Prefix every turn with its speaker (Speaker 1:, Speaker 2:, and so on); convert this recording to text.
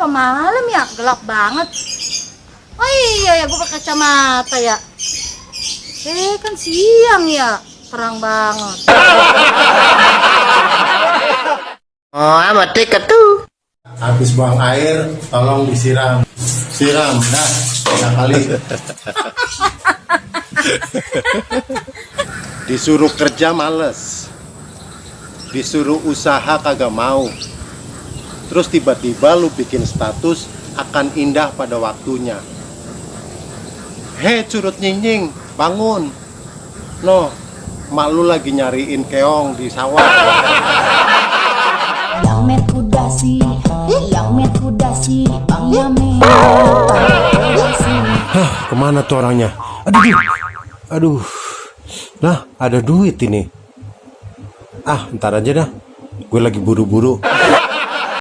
Speaker 1: apa malam ya? Gelap banget. Oh iya ya, gue pakai kacamata ya. Kan siang ya, terang banget.
Speaker 2: Oh, amat tiket tuh.
Speaker 3: Habis buang air, tolong disiram. Siram, dah, kali. Disuruh kerja males, disuruh usaha kagak mau. Terus tiba-tiba lu bikin status akan indah pada waktunya. Hei curut nyinying, bangun. Noh, mak lu lagi nyariin keong di sawah.
Speaker 4: Yang met kudasi, yang met kudasi, bang yamen.
Speaker 3: Kemana tuh orangnya? Aduh. Nah, ada duit ini. Ntar aja dah. Gue lagi buru-buru.